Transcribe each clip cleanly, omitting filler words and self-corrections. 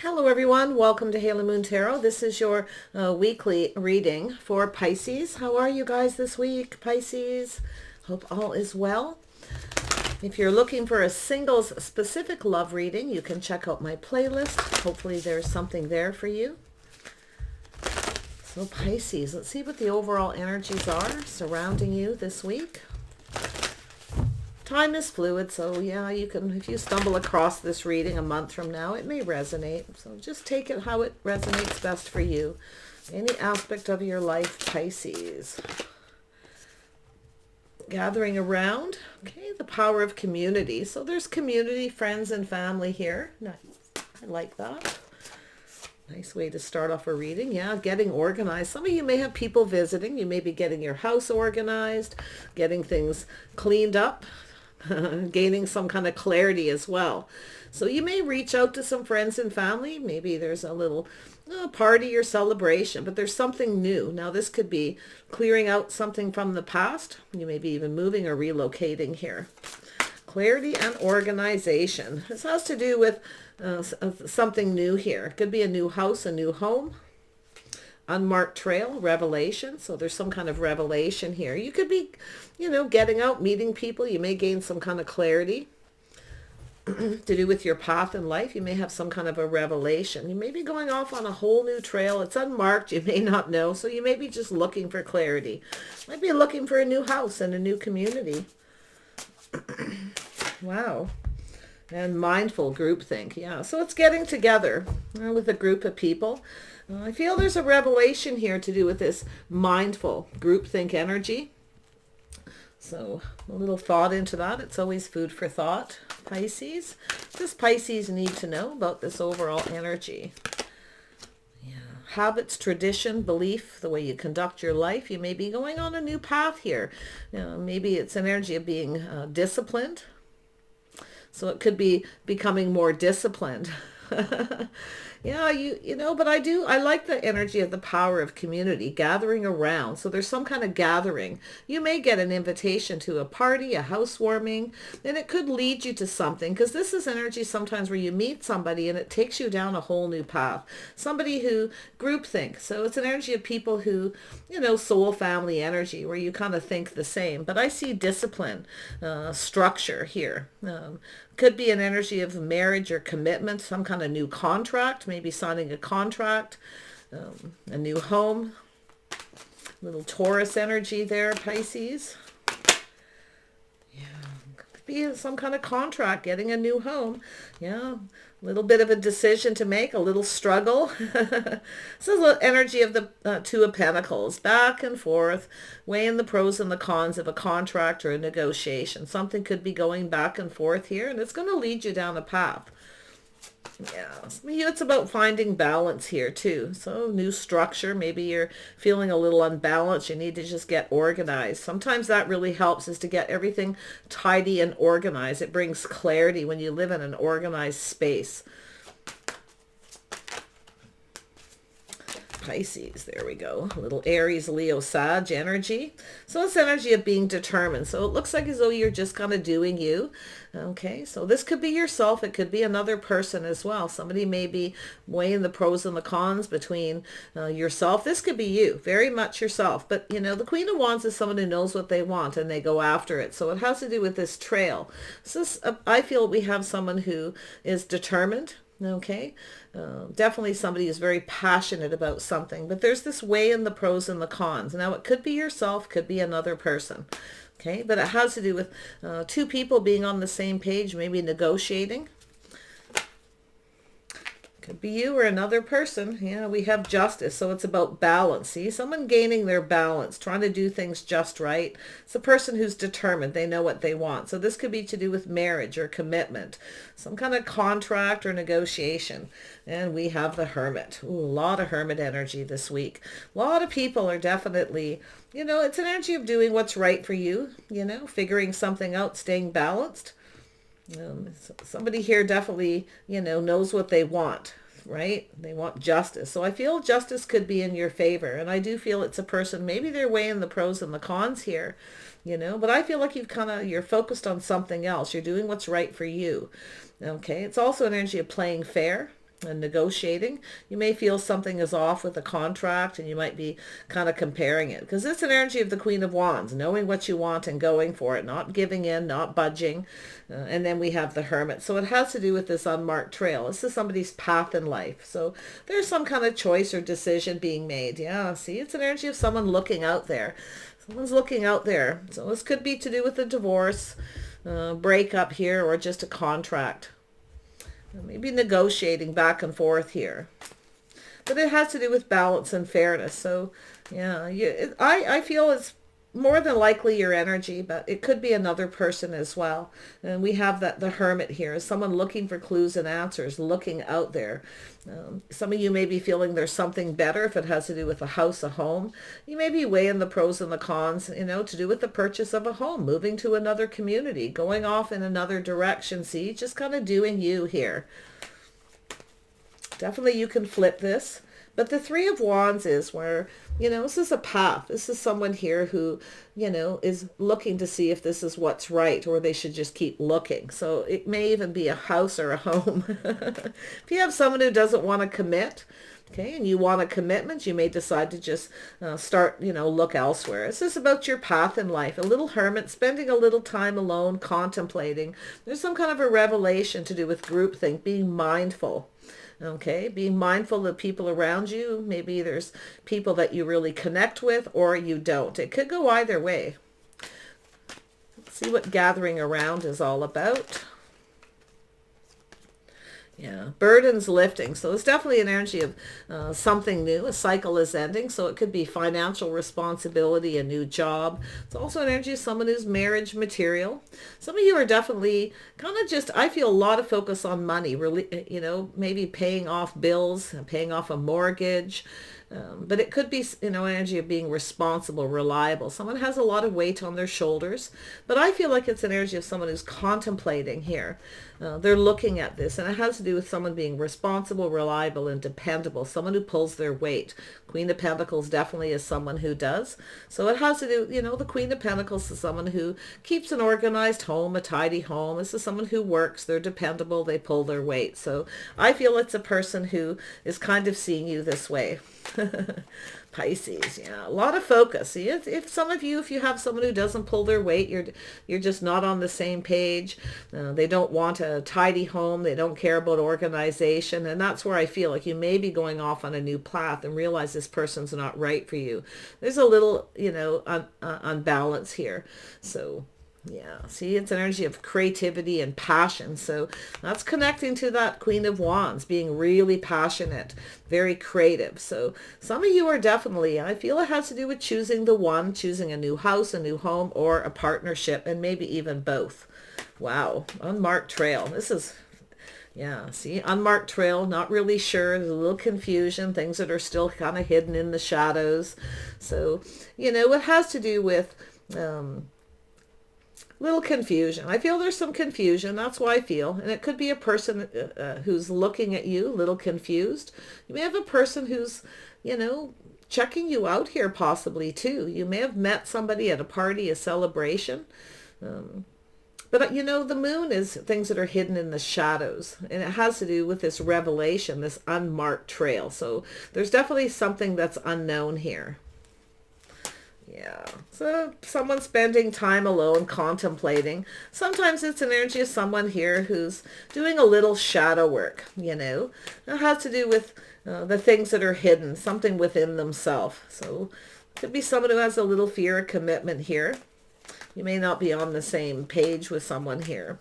Hello everyone, welcome to Halo Moon Tarot. This is your weekly reading for Pisces. How are you guys this week, Pisces? Hope all is well. If you're looking for a singles specific love reading, you can check out my playlist. Hopefully there's something there for you. So Pisces, let's see what the overall energies are surrounding you this week. Time is fluid, so yeah, you can, if you stumble across this reading a month from now, it may resonate. So just take it how it resonates best for you. Any aspect of your life, Pisces. Gathering around, okay, the power of community. So there's community, friends, and family here. Nice. I like that. Nice way to start off a reading. Yeah, getting organized. Some of you may have people visiting. You may be getting your house organized, getting things cleaned up. Gaining some kind of clarity as well. So you may reach out to some friends and family. Maybe there's a little party or celebration, but there's something new. Now this could be clearing out something from the past. You may be even moving or relocating here. Clarity and organization. This has to do with something new here. It could be a new house, a new home. Unmarked trail, revelation. So there's some kind of revelation here. You could be, getting out, meeting people. You may gain some kind of clarity to do with your path in life. You may have some kind of a revelation. You may be going off on a whole new trail. It's unmarked. You may not know. So you may be just looking for clarity. Might be looking for a new house and a new community. Wow. And mindful groupthink. Yeah. So it's getting together with a group of people. I feel there's a revelation here to do with this mindful groupthink energy. So a little thought into that. It's always food for thought, Pisces. Does Pisces need to know about this overall energy? Yeah. Habits, tradition, belief, the way you conduct your life. You may be going on a new path here. Maybe it's an energy of being disciplined. So it could be becoming more disciplined. Yeah, but I like the energy of the power of community, gathering around. So there's some kind of gathering. You may get an invitation to a party, a housewarming, and it could lead you to something, because this is energy sometimes where you meet somebody and it takes you down a whole new path. Somebody who groupthink. So it's an energy of people who, soul family energy, where you kind of think the same. But I see discipline, structure here. Could be an energy of marriage or commitment, some kind of new contract, maybe signing a contract, a new home. Little Taurus energy there, Pisces. Yeah, could be some kind of contract, getting a new home. Yeah, a little bit of a decision to make, a little struggle. This is the energy of the Two of Pentacles, back and forth, weighing the pros and the cons of a contract or a negotiation. Something could be going back and forth here, and it's going to lead you down a path. Yeah, it's about finding balance here too. So new structure, maybe you're feeling a little unbalanced. You need to just get organized. Sometimes that really helps, is to get everything tidy and organized. It brings clarity when you live in an organized space. Pisces, there we go. A little Aries, Leo, Sag energy. So it's energy of being determined. So it looks like as though you're just kind of doing you. Okay, so this could be yourself. It could be another person as well. Somebody may be weighing the pros and the cons between yourself. This could be you, very much yourself. But, the Queen of Wands is someone who knows what they want and they go after it. So it has to do with this trail. So I feel we have someone who is determined. Okay, definitely somebody who's very passionate about something, but there's this way in the pros and the cons. Now it could be yourself, could be another person. Okay, but it has to do with two people being on the same page, maybe negotiating. Could be you or another person. Yeah, we have justice. So it's about balance. See, someone gaining their balance, trying to do things just right. It's a person who's determined. They know what they want. So this could be to do with marriage or commitment, some kind of contract or negotiation. And we have the Hermit. Ooh, a lot of Hermit energy this week. A lot of people are definitely, it's an energy of doing what's right for you, figuring something out, staying balanced. Somebody here definitely, knows what they want, right? They want justice. So I feel justice could be in your favor. And I do feel it's a person, maybe they're weighing the pros and the cons here, but I feel like you're focused on something else. You're doing what's right for you. Okay. It's also an energy of playing fair. and negotiating. You may feel something is off with a contract, and you might be kind of comparing it, because it's an energy of the Queen of Wands, knowing what you want and going for it, not giving in, not budging. And then we have the Hermit. So it has to do with this unmarked trail. This is somebody's path in life. So there's some kind of choice or decision being made. Yeah, see, it's an energy of someone looking out there. Someone's looking out there. So this could be to do with a divorce, breakup here, or just a contract. Maybe negotiating back and forth here. But it has to do with balance and fairness. So, yeah, I feel it's more than likely your energy, but it could be another person as well. And we have the Hermit here, someone looking for clues and answers, looking out there. Some of you may be feeling there's something better if it has to do with a house, a home. You may be weighing the pros and the cons, to do with the purchase of a home, moving to another community, going off in another direction. See, just kind of doing you here. Definitely you can flip this. But the Three of Wands is where, this is a path. This is someone here who, is looking to see if this is what's right, or they should just keep looking. So it may even be a house or a home. If you have someone who doesn't want to commit, okay, and you want a commitment, you may decide to just start, look elsewhere. This is about your path in life. A little hermit, spending a little time alone, contemplating. There's some kind of a revelation to do with groupthink, being mindful. Okay, being mindful of people around you. Maybe there's people that you really connect with, or you don't. It could go either way. Let's see what gathering around is all about. Yeah, burdens lifting. So it's definitely an energy of something new. A cycle is ending. So it could be financial responsibility, a new job. It's also an energy of someone who's marriage material. Some of you are definitely kind of just, I feel a lot of focus on money, really, maybe paying off bills, paying off a mortgage. But it could be, energy of being responsible, reliable. Someone has a lot of weight on their shoulders, but I feel like it's an energy of someone who's contemplating here. They're looking at this, and it has to do with someone being responsible, reliable, and dependable. Someone who pulls their weight. Queen of Pentacles definitely is someone who does. So it has to do, the Queen of Pentacles is someone who keeps an organized home, a tidy home. This is someone who works. They're dependable. They pull their weight. So I feel it's a person who is kind of seeing you this way. Pisces, yeah, a lot of focus. See, if some of you, if you have someone who doesn't pull their weight, you're just not on the same page. They don't want a tidy home. They don't care about organization, and that's where I feel like you may be going off on a new path and realize this person's not right for you. There's a little, unbalance here. So yeah, see, it's an energy of creativity and passion. So that's connecting to that Queen of Wands, being really passionate, very creative. So some of you are definitely, I feel it has to do with choosing the one, choosing a new house, a new home, or a partnership, and maybe even both. Wow, unmarked trail. This is, yeah, see, unmarked trail, not really sure. There's a little confusion, things that are still kind of hidden in the shadows. So, it has to do with little confusion. I feel there's some confusion. That's why I feel. And it could be a person who's looking at you, a little confused. You may have a person who's, checking you out here possibly too. You may have met somebody at a party, a celebration. But the moon is things that are hidden in the shadows. And it has to do with this revelation, this unmarked trail. So there's definitely something that's unknown here. Yeah, so someone spending time alone, contemplating. Sometimes it's an energy of someone here who's doing a little shadow work, It has to do with the things that are hidden, something within themselves. So it could be someone who has a little fear of commitment here. You may not be on the same page with someone here.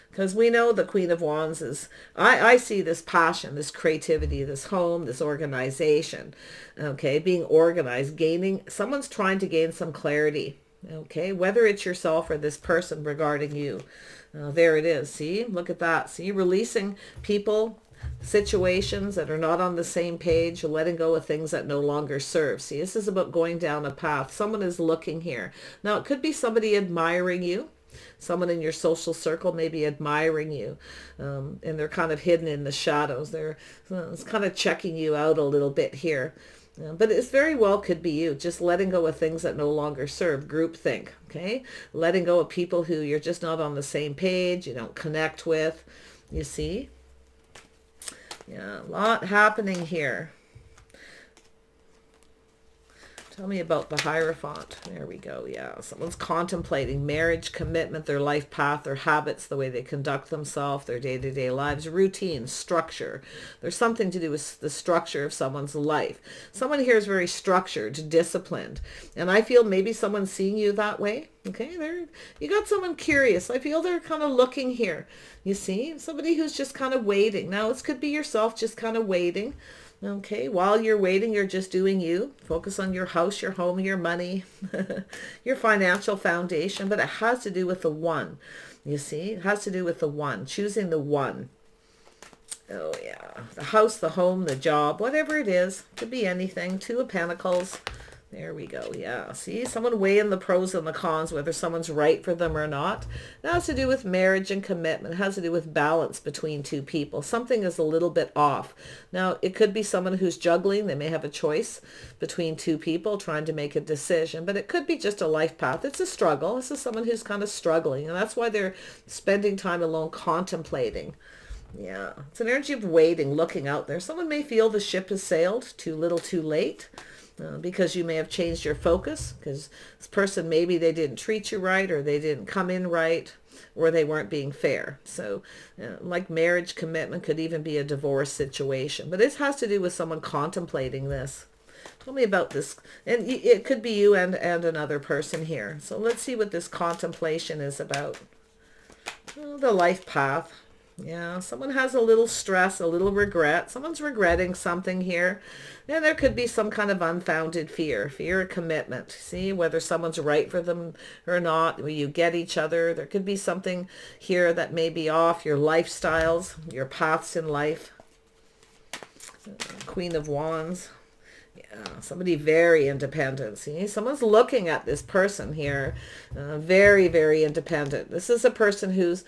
Because we know the Queen of Wands is, I see this passion, this creativity, this home, this organization, okay, being organized, someone's trying to gain some clarity, okay, whether it's yourself or this person regarding you. There it is, see, look at that, see, releasing people, situations that are not on the same page, letting go of things that no longer serve. See, this is about going down a path. Someone is looking here. Now, it could be somebody admiring you. Someone in your social circle may be admiring you, and they're kind of hidden in the shadows. It's kind of checking you out a little bit here. But it very well could be you, just letting go of things that no longer serve, groupthink, okay? Letting go of people who you're just not on the same page, you don't connect with, you see? Yeah, a lot happening here. Tell me about the Hierophant. There we go. Yeah, someone's contemplating marriage, commitment, their life path, their habits, the way they conduct themselves, their day-to-day lives, routine, structure. There's something to do with the structure of someone's life. Someone here is very structured, disciplined, and I feel maybe someone's seeing you that way. Okay, there you got someone curious. I feel they're kind of looking here. You see, somebody who's just kind of waiting. Now, it could be yourself, just kind of waiting. Okay, while you're waiting, you're just doing you. Focus on your house, your home, your money, your financial foundation. But it has to do with the one. You see, it has to do with the one, choosing the one. Oh, yeah. The house, the home, the job, whatever it is. Could be anything. Two of Pentacles. There we go. Yeah. See, someone weighing the pros and the cons, whether someone's right for them or not. That has to do with marriage and commitment. It has to do with balance between two people. Something is a little bit off. Now, it could be someone who's juggling. They may have a choice between two people trying to make a decision, but it could be just a life path. It's a struggle. This is someone who's kind of struggling, and that's why they're spending time alone contemplating. Yeah. It's an energy of waiting, looking out there. Someone may feel the ship has sailed too little, too late. Because you may have changed your focus, because this person, maybe they didn't treat you right, or they didn't come in right, or they weren't being fair. So like marriage, commitment, could even be a divorce situation. But this has to do with someone contemplating this. Tell me about this. And it could be you and another person here. So let's see what this contemplation is about. Oh, the life path. Yeah, someone has a little stress, a little regret. Someone's regretting something here. And there could be some kind of unfounded fear of commitment. See, whether someone's right for them or not, will you get each other? There could be something here that may be off, your lifestyles, your paths in life. Queen of Wands. Yeah, somebody very independent. See, someone's looking at this person here, very, very independent. This is a person who's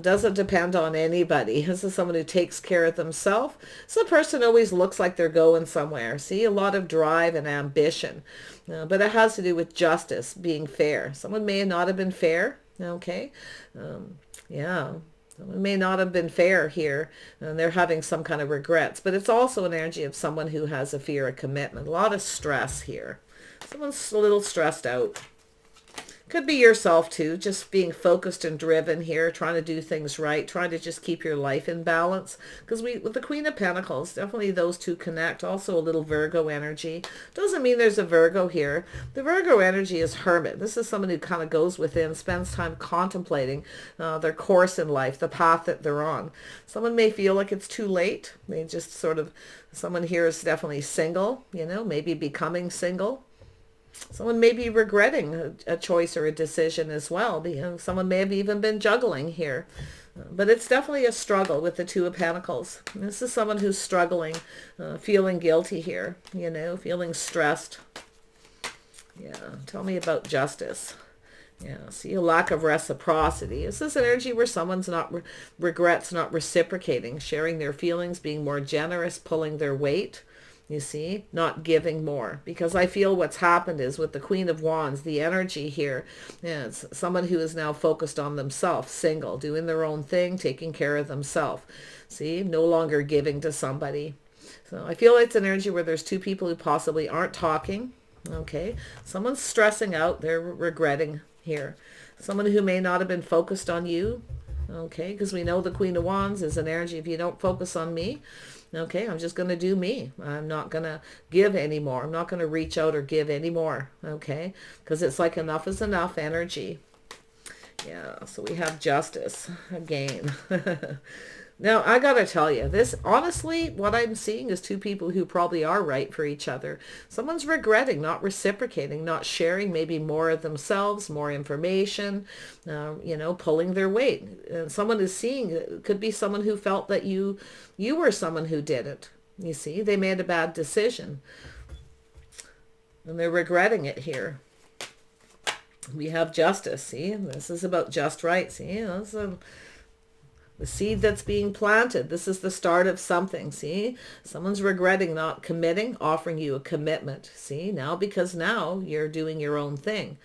doesn't depend on anybody. This is someone who takes care of themselves. So the person always looks like they're going somewhere. See, a lot of drive and ambition, but it has to do with justice, being fair. Someone may not have been fair. Okay, yeah. It may not have been fair here, and they're having some kind of regrets, but it's also an energy of someone who has a fear of commitment. A lot of stress here. Someone's a little stressed out. Could be yourself too, just being focused and driven here, trying to do things right, trying to just keep your life in balance. Because with the Queen of Pentacles, definitely those two connect. Also a little Virgo energy. Doesn't mean there's a Virgo here. The Virgo energy is hermit. This is someone who kind of goes within, spends time contemplating their course in life, the path that they're on. Someone may feel like it's too late. They just sort of, someone here is definitely single, maybe becoming single. Someone may be regretting a choice or a decision as well. Someone may have even been juggling here. But it's definitely a struggle with the Two of Pentacles. This is someone who's struggling, feeling guilty here, feeling stressed. Yeah, tell me about justice. Yeah, see, a lack of reciprocity. This is an energy where someone's not regrets, not reciprocating, sharing their feelings, being more generous, pulling their weight. You see, not giving more. Because I feel what's happened is with the Queen of Wands, the energy here, it's someone who is now focused on themselves, single, doing their own thing, taking care of themselves. See, no longer giving to somebody. So I feel it's an energy where there's two people who possibly aren't talking. Okay, someone's stressing out, they're regretting here. Someone who may not have been focused on you. Okay, because we know the Queen of Wands is an energy, if you don't focus on me, okay, I'm just going to do me. I'm not going to give anymore. I'm not going to reach out or give anymore. Okay, because it's like enough is enough energy. Yeah, so we have justice again. Now, I got to tell you, this, honestly, what I'm seeing is two people who probably are right for each other. Someone's regretting, not reciprocating, not sharing maybe more of themselves, more information, pulling their weight. Someone is seeing, it could be someone who felt that you were someone who did it. You see, they made a bad decision. And they're regretting it here. We have justice, see? This is about just right, see? That's the seed that's being planted. This is the start of something, see? Someone's regretting not committing, offering you a commitment, see? Now, because now you're doing your own thing.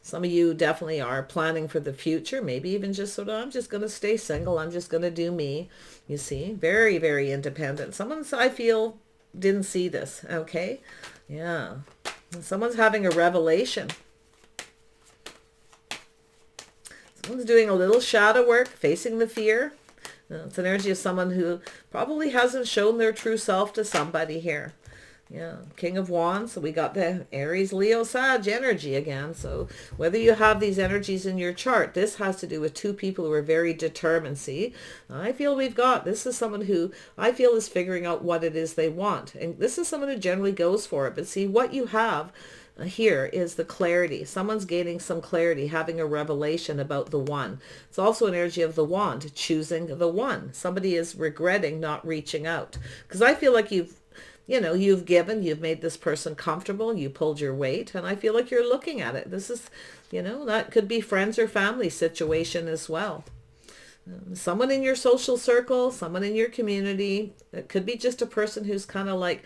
Some of you definitely are planning for the future, maybe even just sort of, I'm just going to stay single, I'm just going to do me, you see. Very, very independent. Someone's, I feel, didn't see this, okay? Yeah. Someone's having a revelation. Someone's doing a little shadow work, facing the fear. It's an energy of someone who probably hasn't shown their true self to somebody here. Yeah, King of Wands. So we got the Aries, Leo, Sag energy again. So whether you have these energies in your chart, this has to do with two people who are very determined. See, I feel this is someone who I feel is figuring out what it is they want. And this is someone who generally goes for it. But see, what you have here is the clarity. Someone's gaining some clarity, having a revelation about the one. It's also an energy of the wand, choosing the one. Somebody is regretting not reaching out. Because I feel like you've made this person comfortable, you pulled your weight, and I feel like you're looking at it. This is, that could be friends or family situation as well. Someone in your social circle, someone in your community. It could be just a person who's kind of like,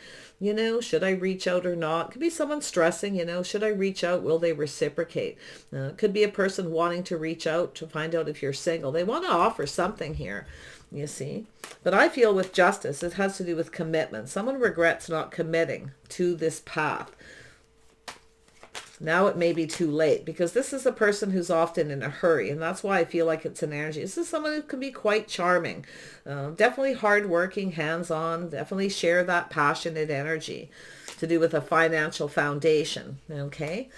should I reach out or not? It could be someone stressing, should I reach out? Will they reciprocate? It could be a person wanting to reach out to find out if you're single. They want to offer something here, you see. But I feel with justice, it has to do with commitment. Someone regrets not committing to this path. Now it may be too late, because this is a person who's often in a hurry, and that's why I feel like it's an energy. This is someone who can be quite charming, definitely hardworking, hands-on, definitely share that passionate energy to do with a financial foundation, okay?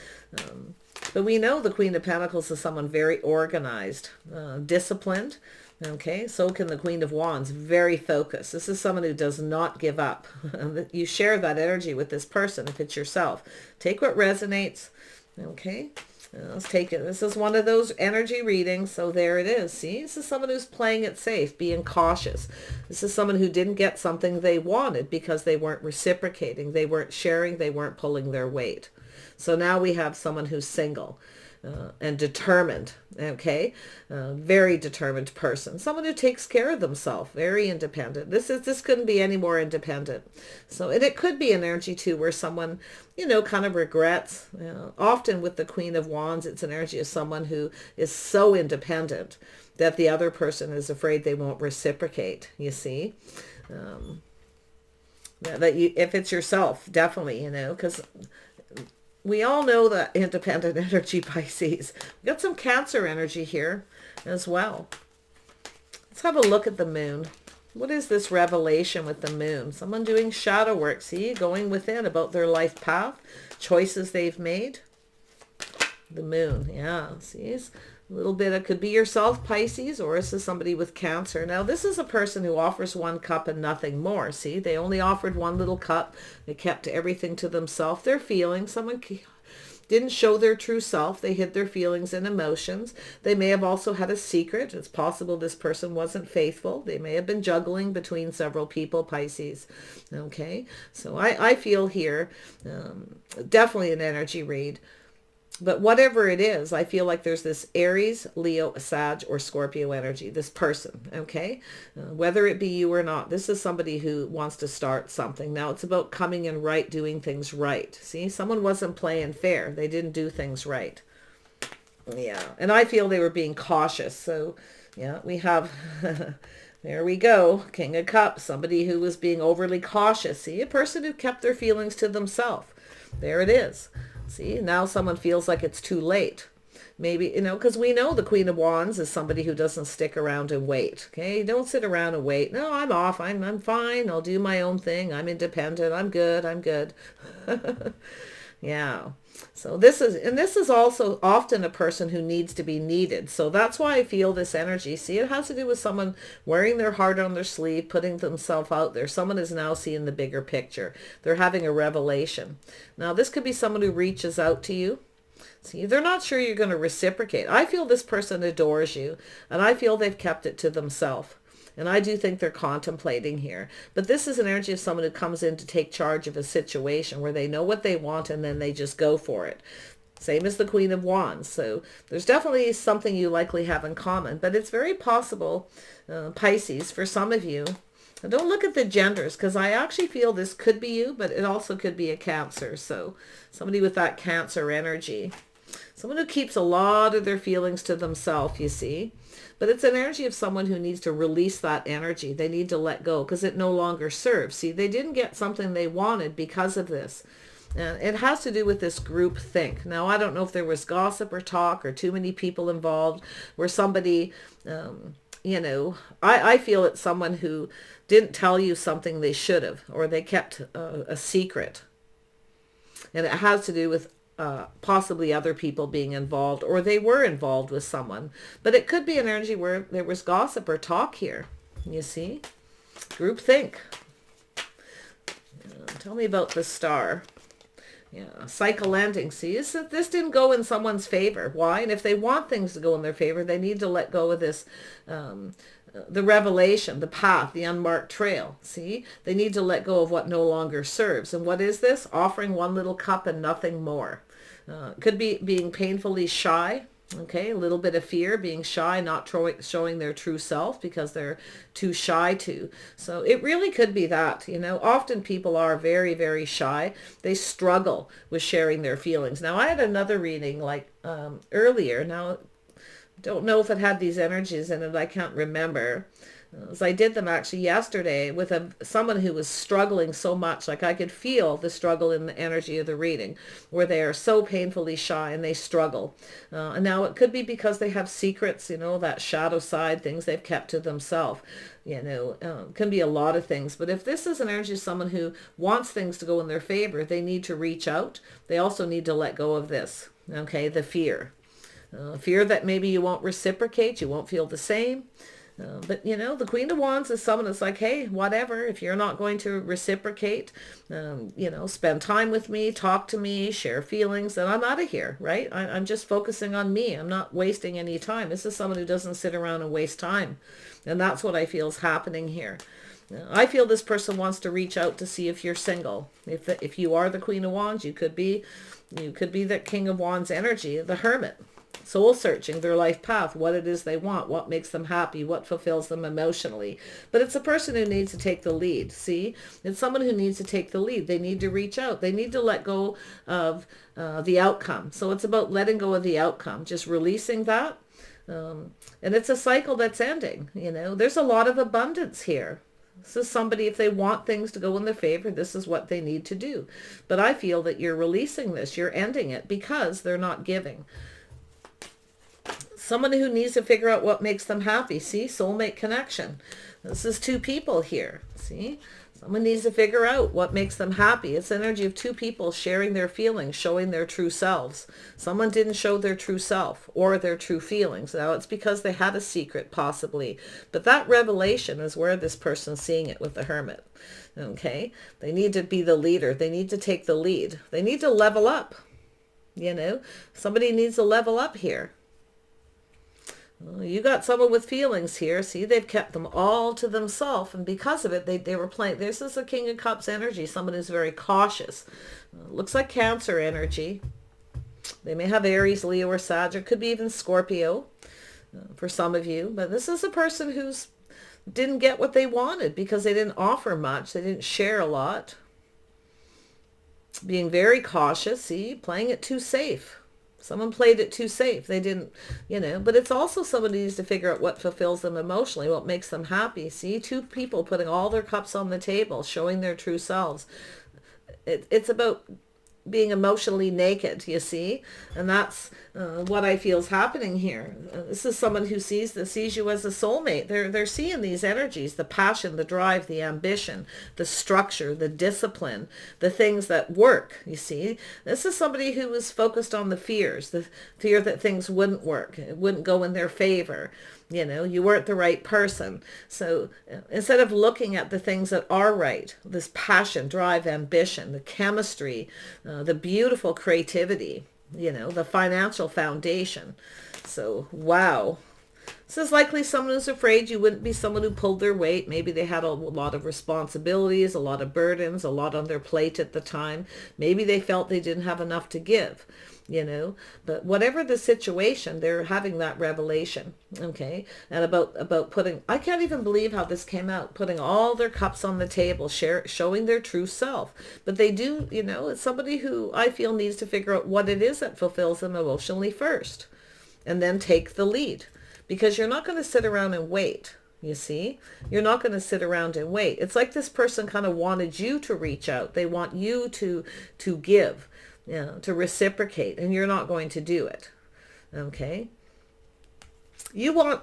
But we know the Queen of Pentacles is someone very organized, disciplined, okay? So can the Queen of Wands, very focused. This is someone who does not give up. You share that energy with this person if it's yourself. Take what resonates, okay? Let's take it. This is one of those energy readings, so there it is. See, this is someone who's playing it safe, being cautious. This is someone who didn't get something they wanted because they weren't reciprocating, they weren't sharing, they weren't pulling their weight. So now we have someone who's single. And determined, okay? Very determined person. Someone who takes care of themselves, very independent. This couldn't be any more independent. So, and it could be an energy too where someone, kind of regrets. Often with the Queen of Wands, it's an energy of someone who is so independent that the other person is afraid they won't reciprocate, you see? If it's yourself, definitely, because we all know that independent energy, Pisces. We got some Cancer energy here as well. Let's have a look at the moon. What is this revelation with the moon? Someone doing shadow work, see, going within about their life path, choices they've made. The moon, yeah, see, it's a little bit, it could be yourself, Pisces, or this is somebody with Cancer. Now, this is a person who offers one cup and nothing more. See, they only offered one little cup. They kept everything to themselves. Their feelings, someone didn't show their true self. They hid their feelings and emotions. They may have also had a secret. It's possible this person wasn't faithful. They may have been juggling between several people, Pisces. Okay, so I feel here definitely an energy read. But whatever it is, I feel like there's this Aries, Leo, Sag, or Scorpio energy, this person, okay? Whether it be you or not, this is somebody who wants to start something. Now, it's about coming in right, doing things right. See, someone wasn't playing fair. They didn't do things right. Yeah, and I feel they were being cautious. So, yeah, we have... There we go. King of Cups, somebody who was being overly cautious. See, a person who kept their feelings to themselves. There it is. See, now someone feels like it's too late. Maybe, because we know the Queen of Wands is somebody who doesn't stick around and wait. Okay, don't sit around and wait. No, I'm off. I'm fine. I'll do my own thing. I'm independent. I'm good. Yeah. So this is also often a person who needs to be needed. So that's why I feel this energy. See, it has to do with someone wearing their heart on their sleeve, putting themselves out there. Someone is now seeing the bigger picture. They're having a revelation. Now, this could be someone who reaches out to you. See, they're not sure you're going to reciprocate. I feel this person adores you, and I feel they've kept it to themselves. And I do think they're contemplating here. But this is an energy of someone who comes in to take charge of a situation where they know what they want and then they just go for it. Same as the Queen of Wands. So there's definitely something you likely have in common. But it's very possible, Pisces, for some of you. Now don't look at the genders, because I actually feel this could be you, but it also could be a Cancer. So somebody with that Cancer energy. Someone who keeps a lot of their feelings to themselves, you see. But it's an energy of someone who needs to release that energy. They need to let go because it no longer serves. See, they didn't get something they wanted because of this. And it has to do with this group think. Now, I don't know if there was gossip or talk or too many people involved where somebody, I feel it's someone who didn't tell you something they should have, or they kept a secret. And it has to do with possibly other people being involved, or they were involved with someone. But it could be an energy where there was gossip or talk here. You see? Group think. Tell me about the star. Yeah, cycle ending. See, this didn't go in someone's favor. Why? And if they want things to go in their favor, they need to let go of this, the revelation, the path, the unmarked trail. See, they need to let go of what no longer serves. And what is this? Offering one little cup and nothing more. Could be being painfully shy. Okay, a little bit of fear, being shy, not showing their true self because they're too shy to. So it really could be that, often people are very, very shy. They struggle with sharing their feelings. Now, I had another reading like earlier. Now, don't know if it had these energies in it. I can't remember. So I did them actually yesterday with someone who was struggling so much. Like I could feel the struggle in the energy of the reading where they are so painfully shy and they struggle. And now it could be because they have secrets, that shadow side, things they've kept to themselves. Can be a lot of things. But if this is an energy of someone who wants things to go in their favor, they need to reach out. They also need to let go of this. Okay, the fear. Fear that maybe you won't reciprocate, you won't feel the same. But, the Queen of Wands is someone that's like, hey, whatever, if you're not going to reciprocate, spend time with me, talk to me, share feelings, then I'm out of here, right? I'm just focusing on me. I'm not wasting any time. This is someone who doesn't sit around and waste time. And that's what I feel is happening here. I feel this person wants to reach out to see if you're single. If you are the Queen of Wands, you could be the King of Wands energy, the Hermit. Soul searching their life path, what it is they want, what makes them happy, what fulfills them emotionally. But it's a person who needs to take the lead. See, it's someone who needs to take the lead. They need to reach out. They need to let go of the outcome. So it's about letting go of the outcome, just releasing that. And it's a cycle that's ending. There's a lot of abundance here. This is somebody, if they want things to go in their favor, this is what they need to do. But I feel that you're releasing this, you're ending it because they're not giving. Someone who needs to figure out what makes them happy. See, soulmate connection. This is two people here. See, someone needs to figure out what makes them happy. It's energy of two people sharing their feelings, showing their true selves. Someone didn't show their true self or their true feelings. Now, it's because they had a secret, possibly. But that revelation is where this person's seeing it with the Hermit. Okay? They need to be the leader. They need to take the lead. They need to level up. Somebody needs to level up here. You got someone with feelings here. See, they've kept them all to themselves. And because of it, they were playing. This is a King of Cups energy. Someone who's very cautious. Looks like Cancer energy. They may have Aries, Leo, or Sag. It could be even Scorpio for some of you. But this is a person who's didn't get what they wanted because they didn't offer much. They didn't share a lot. Being very cautious. See, playing it too safe. Someone played it too safe. They didn't, but it's also somebody needs to figure out what fulfills them emotionally, what makes them happy. See, two people putting all their cups on the table, showing their true selves. It's about being emotionally naked, you see, and that's what I feel is happening here. This is someone who sees you as a soulmate. They're seeing these energies, the passion, the drive, the ambition, the structure, the discipline, the things that work, you see. This is somebody who is focused on the fears, the fear that things wouldn't work, it wouldn't go in their favor. You weren't the right person. So instead of looking at the things that are right, this passion, drive, ambition, the chemistry, the beautiful creativity, the financial foundation. So, wow. This is likely someone who's afraid you wouldn't be someone who pulled their weight. Maybe they had a lot of responsibilities, a lot of burdens, a lot on their plate at the time. Maybe they felt they didn't have enough to give, you know. But whatever the situation, they're having that revelation, okay? And about putting, I can't even believe how this came out, putting all their cups on the table, showing their true self. But they do, you know, it's somebody who I feel needs to figure out what it is that fulfills them emotionally first, and then take the lead. Because you're not going to sit around and wait, you see? You're not going to sit around and wait. It's like this person kind of wanted you to reach out. They want you to give, you know, to reciprocate, and you're not going to do it, okay? You want,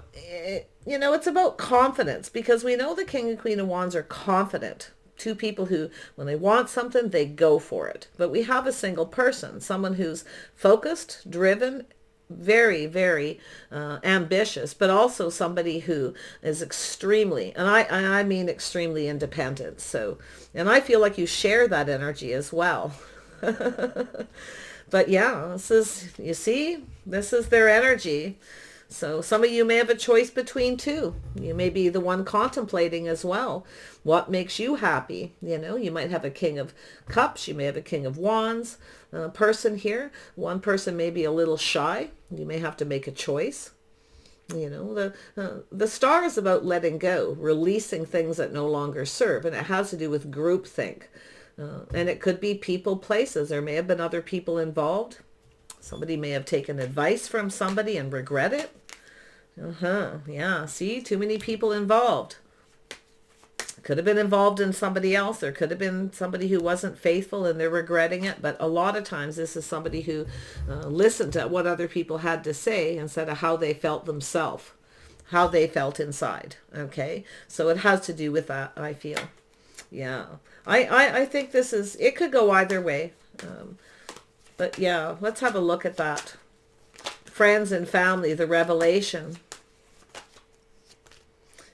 you know, it's about confidence, because we know the King and Queen of Wands are confident. Two people who, when they want something, they go for it. But we have a single person, someone who's focused, driven, very, very ambitious, but also somebody who is extremely, and I mean extremely independent. So, and I feel like you share that energy as well. But yeah, this is, you see, this is their energy. So some of you may have a choice between two. You may be the one contemplating as well. What makes you happy? You know, you might have a King of Cups. You may have a King of Wands person here. One person may be a little shy. You may have to make a choice. You know, the star is about letting go, releasing things that no longer serve. And it has to do with groupthink. And it could be people, places. There may have been other people involved. Somebody may have taken advice from somebody and regret it. Yeah, see, too many people involved. Could have been involved in somebody else. There could have been somebody who wasn't faithful and they're regretting it. But a lot of times this is somebody who listened to what other people had to say instead of how they felt themselves, how they felt inside. Okay, so it has to do with that, I feel. Yeah, I think this is, it could go either way. But yeah, let's have a look at that. Friends and family, the revelation.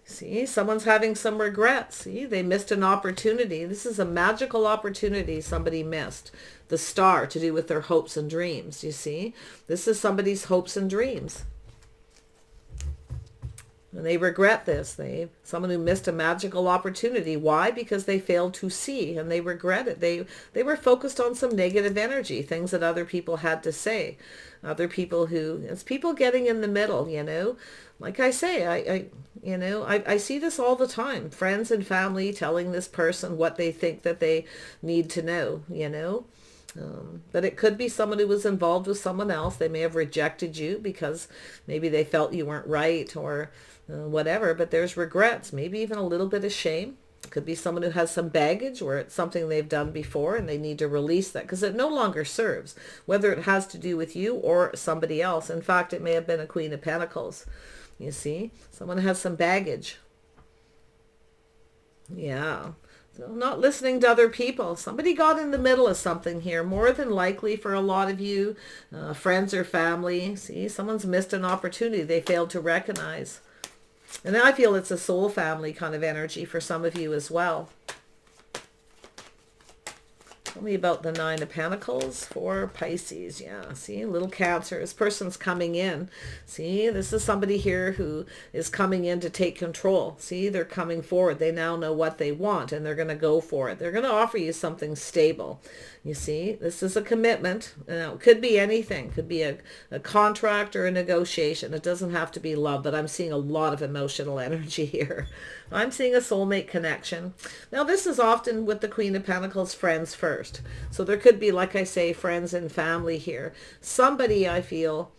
See, someone's having some regrets. See, they missed an opportunity. This is a magical opportunity somebody missed. The star, to do with their hopes and dreams. You see, this is somebody's hopes and dreams. And they regret this. Someone who missed a magical opportunity. Why? Because they failed to see, and they regret it. They were focused on some negative energy, things that other people had to say. Other people who, it's people getting in the middle, you know. Like I say, I see this all the time. Friends and family telling this person what they think that they need to know, you know. But it could be someone who was involved with someone else. They may have rejected you because maybe they felt you weren't right, or whatever, but there's regrets, maybe even a little bit of shame. It could be someone who has some baggage where it's something they've done before and they need to release that because it no longer serves, whether it has to do with you or somebody else. In fact, it may have been a Queen of Pentacles. You see, someone has some baggage. Yeah. So not listening to other people. Somebody got in the middle of something here, more than likely for a lot of you, friends or family. See, someone's missed an opportunity they failed to recognize. And I feel it's a soul family kind of energy for some of you as well. Tell me about the Nine of Pentacles for Pisces. Yeah, see, a little Cancer. This person's coming in. See, this is somebody here who is coming in to take control. See, they're coming forward. They now know what they want and they're going to go for it. They're going to offer you something stable. You see, this is a commitment. Now, it could be anything. It could be a contract or a negotiation. It doesn't have to be love, but I'm seeing a lot of emotional energy here. I'm seeing a soulmate connection. Now, this is often with the Queen of Pentacles, friends first. So there could be, like I say, friends and family here. Somebody, I feel,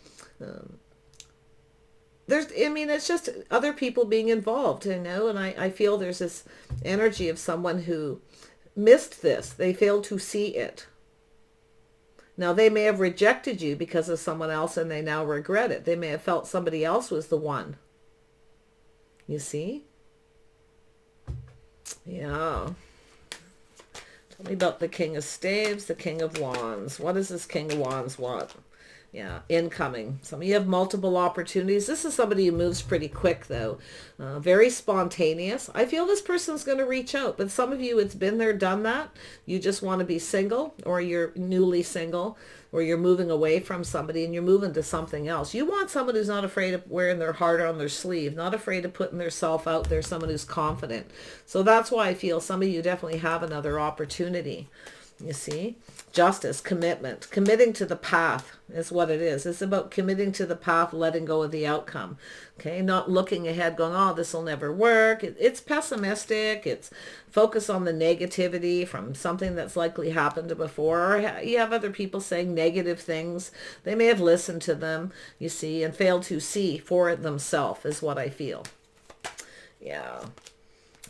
it's just other people being involved, you know, and I feel there's this energy of someone who missed this. They failed to see it. Now, they may have rejected you because of someone else and they now regret it. They may have felt somebody else was the one. You see? Yeah. Tell me about the King of Staves, the King of Wands. What does this King of Wands want? Yeah, incoming. Some of you have multiple opportunities. This is somebody who moves pretty quick, though. Very spontaneous. I feel this person's going to reach out, but some of you, it's been there, done that. You just want to be single, or you're newly single, or you're moving away from somebody and you're moving to something else. You want someone who's not afraid of wearing their heart on their sleeve, not afraid of putting their self out there, someone who's confident. So that's why I feel some of you definitely have another opportunity. You see, justice, commitment, committing to the path is what it is. It's about committing to the path, letting go of the outcome. Okay, not looking ahead going, oh, this will never work. It's pessimistic. It's focus on the negativity from something that's likely happened before. Or you have other people saying negative things. They may have listened to them, you see, and failed to see for themselves is what I feel. Yeah.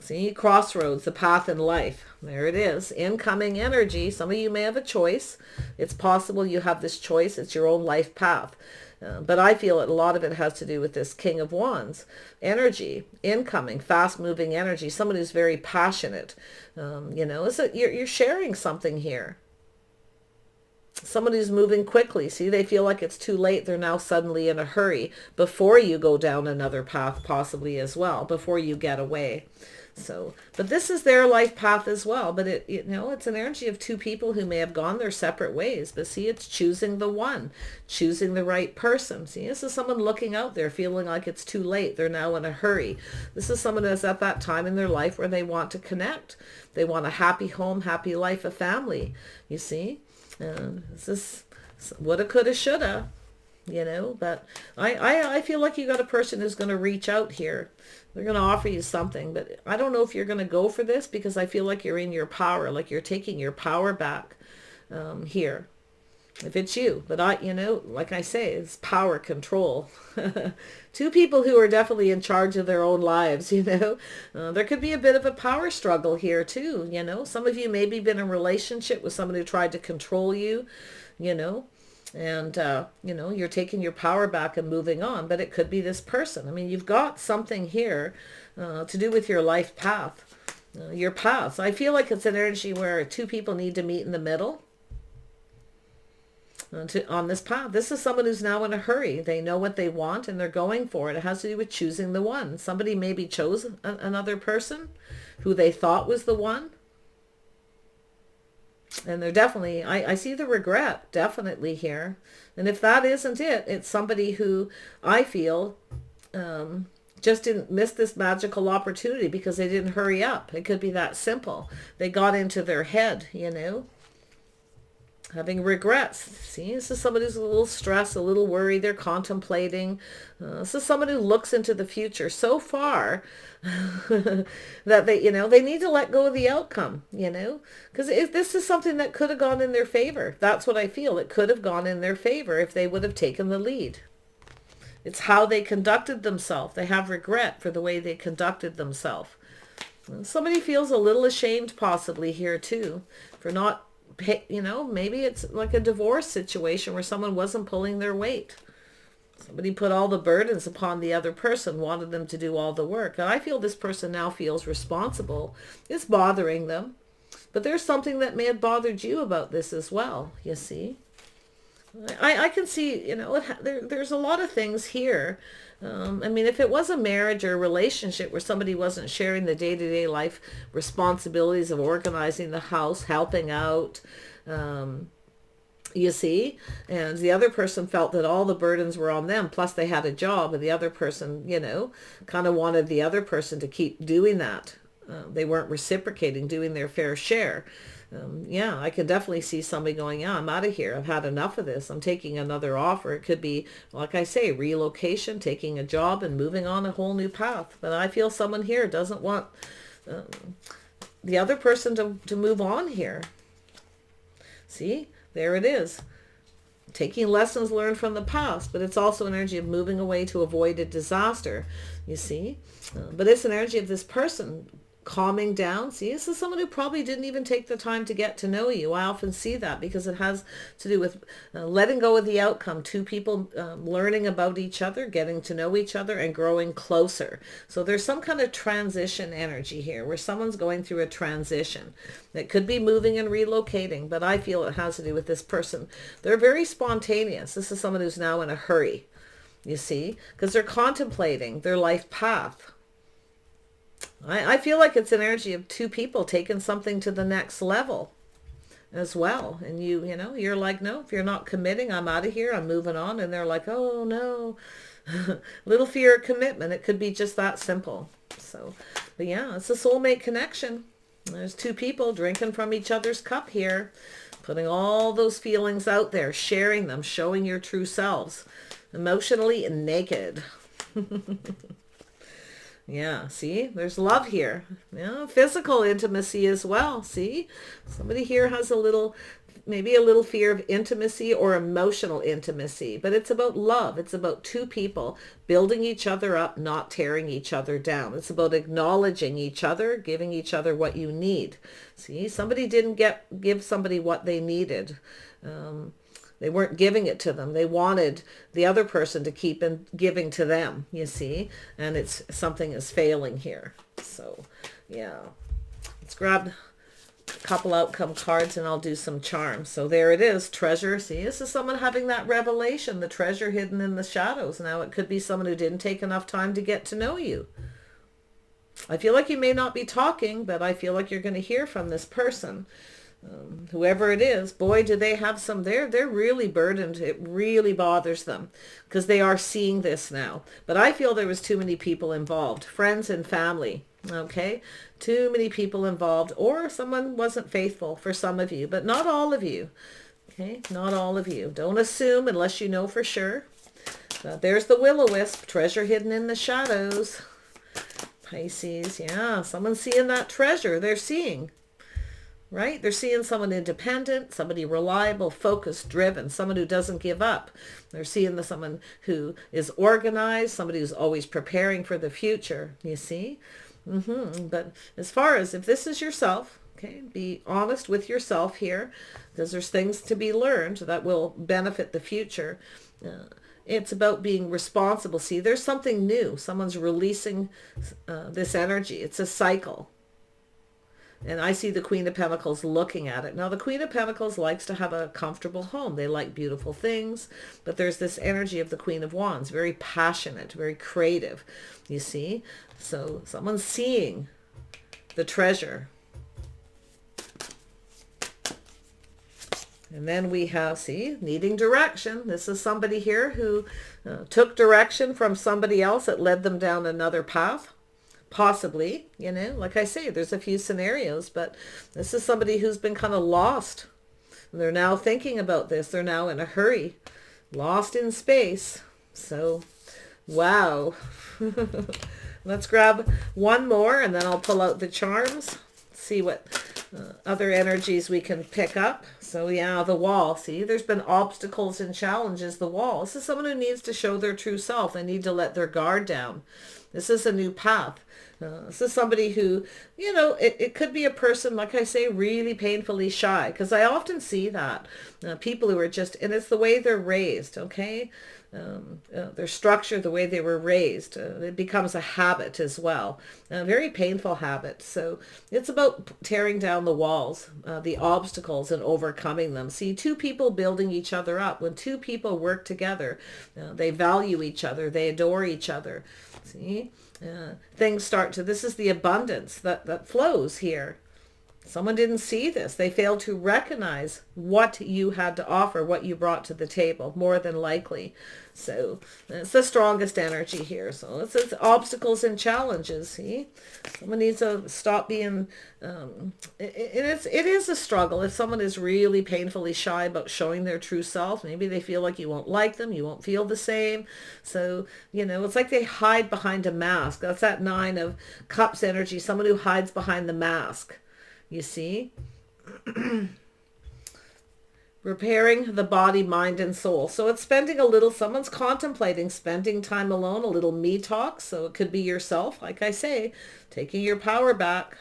See, crossroads, the path in life. There it is. Incoming energy. Some of you may have a choice. It's possible you have this choice. It's your own life path. But I feel that a lot of it has to do with this King of Wands energy, incoming, fast-moving energy. Someone who's very passionate. You know, you're sharing something here. Someone who's moving quickly. See, they feel like it's too late. They're now suddenly in a hurry before you go down another path, possibly as well, before you get away. So, but this is their life path as well. But you know, it's an energy of two people who may have gone their separate ways. But see, it's choosing the one, choosing the right person. See, this is someone looking out there, feeling like it's too late. They're now in a hurry. This is someone that's at that time in their life where they want to connect. They want a happy home, happy life, a family. You see, this is woulda, coulda, shoulda. You know, but I feel like you got a person who's going to reach out here. They're going to offer you something, but I don't know if you're going to go for this because I feel like you're in your power, like you're taking your power back here. If it's you, but you know, like I say, it's power control. Two people who are definitely in charge of their own lives, you know. There could be a bit of a power struggle here too, you know. Some of you maybe been in a relationship with someone who tried to control you, you know. And, you know, you're taking your power back and moving on, but it could be this person. I mean, you've got something here to do with your life path, your paths. I feel like it's an energy where two people need to meet in the middle on this path. This is someone who's now in a hurry. They know what they want and they're going for it. It has to do with choosing the one. Somebody maybe chose another person who they thought was the one. And they're definitely, I see the regret definitely here. And if that isn't it, it's somebody who I feel just didn't miss this magical opportunity because they didn't hurry up. It could be that simple. They got into their head, you know, having regrets. See, this is somebody who's a little stressed, a little worried. They're contemplating. This is someone who looks into the future so far that they, you know, they need to let go of the outcome, you know, because this is something that could have gone in their favor. That's what I feel. It could have gone in their favor if they would have taken the lead. It's how they conducted themselves. They have regret for the way they conducted themselves. Somebody feels a little ashamed possibly here too for not, you know, maybe it's like a divorce situation where someone wasn't pulling their weight. Somebody put all the burdens upon the other person, wanted them to do all the work. And I feel this person now feels responsible. It's bothering them. But there's something that may have bothered you about this as well, you see. I can see, you know, there's a lot of things here. I mean, if it was a marriage or a relationship where somebody wasn't sharing the day-to-day life responsibilities of organizing the house, helping out, you see, and the other person felt that all the burdens were on them, plus they had a job, and the other person, you know, kind of wanted the other person to keep doing that. They weren't reciprocating, doing their fair share. Yeah, I can definitely see somebody going, yeah, I'm out of here. I've had enough of this. I'm taking another offer. It could be, like I say, relocation, taking a job and moving on a whole new path. But I feel someone here doesn't want the other person to move on here. See, there it is. Taking lessons learned from the past, but it's also an energy of moving away to avoid a disaster, you see. But it's an energy of this person calming down. See, this is someone who probably didn't even take the time to get to know you. I often see that because it has to do with letting go of the outcome. Two people learning about each other, getting to know each other, and growing closer. So there's some kind of transition energy here where someone's going through a transition. It could be moving and relocating, but I feel it has to do with this person. They're very spontaneous. This is someone who's now in a hurry, you see, because they're contemplating their life path. I feel like it's an energy of two people taking something to the next level as well. And you know, you're like, no, if you're not committing, I'm out of here. I'm moving on. And they're like, oh no, little fear of commitment. It could be just that simple. So, but yeah, it's a soulmate connection. There's two people drinking from each other's cup here, putting all those feelings out there, sharing them, showing your true selves, emotionally naked. Yeah, see, there's love here. Yeah, physical intimacy as well. See, somebody here has a little, maybe a little fear of intimacy or emotional intimacy, but it's about love. It's about two people building each other up, not tearing each other down. It's about acknowledging each other, giving each other what you need. See, somebody didn't give somebody what they needed. They weren't giving it to them. They wanted the other person to keep giving to them, you see, and it's something is failing here. So, yeah, let's grab a couple outcome cards and I'll do some charms. So there it is, treasure. See, this is someone having that revelation, the treasure hidden in the shadows. Now, it could be someone who didn't take enough time to get to know you. I feel like you may not be talking, but I feel like you're going to hear from this person. Whoever it is, boy, do they have some, they're really burdened. It really bothers them because they are seeing this now. But I feel there was too many people involved, friends and family. Okay, too many people involved, or someone wasn't faithful for some of you, but not all of you. Okay, not all of you. Don't assume unless you know for sure. There's the will-o-wisp, treasure hidden in the shadows. Pisces, yeah, someone's seeing that treasure. They're seeing. Right? They're seeing someone independent, somebody reliable, focused, driven, someone who doesn't give up. They're seeing someone who is organized, somebody who's always preparing for the future, you see? But as far as if this is yourself, okay, be honest with yourself here, because there's things to be learned that will benefit the future. It's about being responsible. See, there's something new. Someone's releasing this energy. It's a cycle. And I see the Queen of Pentacles looking at it. Now, the Queen of Pentacles likes to have a comfortable home. They like beautiful things. But there's this energy of the Queen of Wands, very passionate, very creative, you see? So someone's seeing the treasure. And then we have, see, needing direction. This is somebody here who took direction from somebody else that led them down another path. Possibly, you know, like I say, there's a few scenarios, but this is somebody who's been kind of lost. And they're now thinking about this. They're now in a hurry, lost in space. So, wow. Let's grab one more and then I'll pull out the charms, see what other energies we can pick up. So yeah, the wall. See, there's been obstacles and challenges. The wall. This is someone who needs to show their true self. They need to let their guard down. This is a new path. This is somebody who, you know, it could be a person, like I say, really painfully shy. Because I often see that. People who are just, and it's the way they're raised, okay? Their structure, the way they were raised, it becomes a habit as well. A very painful habit. So it's about tearing down the walls, the obstacles, and overcoming them. See, two people building each other up. When two people work together, they value each other. They adore each other. See, things start to, this is the abundance that flows here. Someone didn't see this. They failed to recognize what you had to offer, what you brought to the table, more than likely. So it's the strongest energy here. So it's obstacles and challenges. See, someone needs to stop being, it is a struggle. If someone is really painfully shy about showing their true self, maybe they feel like you won't like them, you won't feel the same. So, you know, it's like they hide behind a mask. That's that Nine of Cups energy, someone who hides behind the mask. You see? Repairing the body, mind, and soul. So it's spending a little, someone's contemplating spending time alone, a little me talk. So it could be yourself, like I say, taking your power back.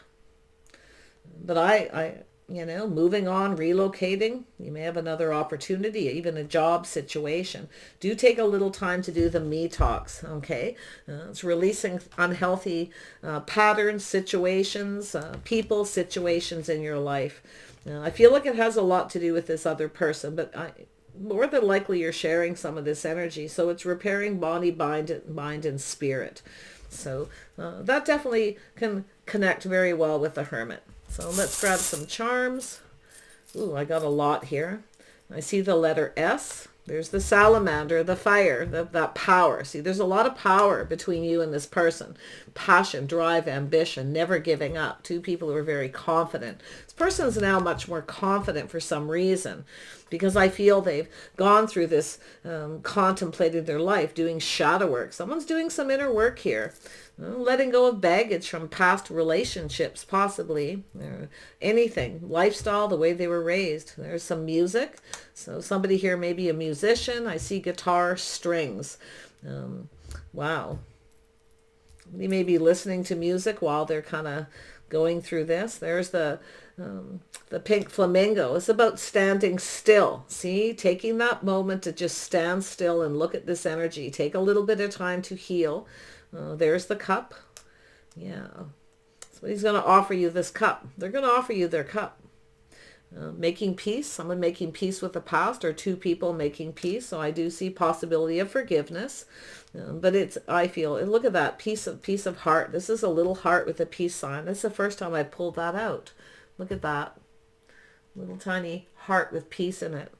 But you know, moving on, relocating, you may have another opportunity, even a job situation. Do take a little time to do the me talks, okay? It's releasing unhealthy patterns, situations, people, situations in your life. I feel like it has a lot to do with this other person, but more than likely you're sharing some of this energy. So it's repairing body, mind, and spirit. So that definitely can connect very well with the Hermit. So let's grab some charms. Ooh, I got a lot here. I see the letter S. There's the salamander, the fire, that power. See, there's a lot of power between you and this person. Passion, drive, ambition, never giving up. Two people who are very confident. This person is now much more confident for some reason, because I feel they've gone through this, contemplating their life, doing shadow work. Someone's doing some inner work here. Letting go of baggage from past relationships, possibly, anything, lifestyle, the way they were raised. There's some music. So somebody here may be a musician. I see guitar, strings. Wow. They may be listening to music while they're kind of going through this. There's the pink flamingo. It's about standing still. See, taking that moment to just stand still and look at this energy. Take a little bit of time to heal. There's the cup. Yeah. So he's going to offer you this cup. They're going to offer you their cup. Making peace. Someone making peace with the past, or two people making peace. So I do see possibility of forgiveness. But it's, I feel, look at that piece of heart. This is a little heart with a peace sign. This is the first time I pulled that out. Look at that. Little tiny heart with peace in it.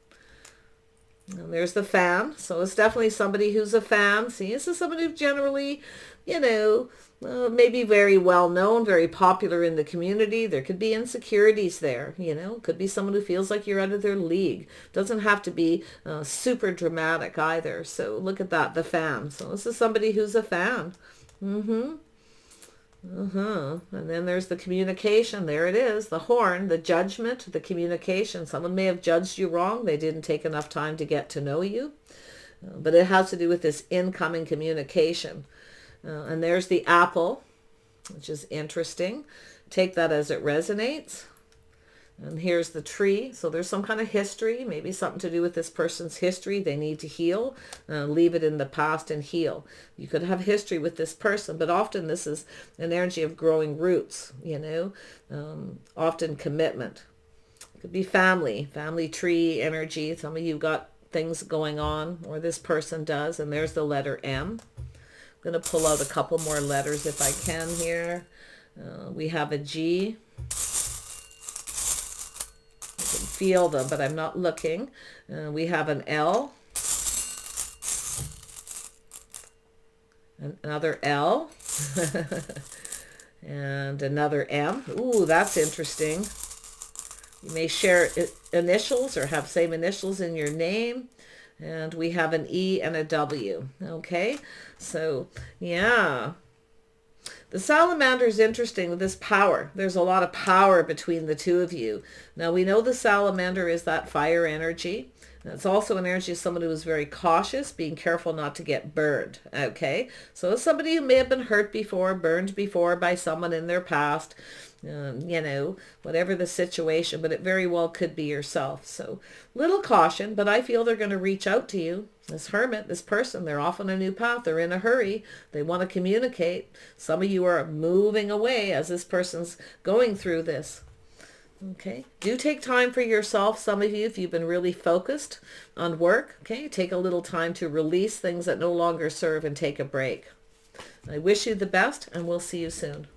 And there's the fan. So it's definitely somebody who's a fan. See, this is somebody who generally, you know, maybe very well known, very popular in the community. There could be insecurities there, you know. Could be someone who feels like you're out of their league. Doesn't have to be super dramatic either. So look at that, the fan. So this is somebody who's a fan. And then there's the communication. There it is, the horn, the judgment, the communication. Someone may have judged you wrong. They didn't take enough time to get to know you. But it has to do with this incoming communication. And there's the apple, which is interesting. Take that as it resonates. And here's the tree. So there's some kind of history, maybe something to do with this person's history. They need to heal, leave it in the past and heal. You could have history with this person, but often this is an energy of growing roots, you know, often commitment. It could be family tree energy. Some of you got things going on, or this person does. And there's the letter M. I'm going to pull out a couple more letters if I can here. We have a G. I can feel them, but I'm not looking. We have an L. Another L. And another M. Ooh, that's interesting. You may share initials or have same initials in your name. And we have an E and a W. Okay, so yeah. The salamander is interesting with this power. There's a lot of power between the two of you. Now we know the salamander is that fire energy. It's also an energy of someone who is very cautious, being careful not to get burned. Okay, so it's somebody who may have been hurt before, burned before by someone in their past. You know, whatever the situation, but it very well could be yourself. So little caution, but I feel they're going to reach out to you. This hermit, this person, they're off on a new path. They're in a hurry. They want to communicate. Some of you are moving away as this person's going through this. Okay, do take time for yourself. Some of you, if you've been really focused on work, okay, take a little time to release things that no longer serve and take a break. I wish you the best, and we'll see you soon.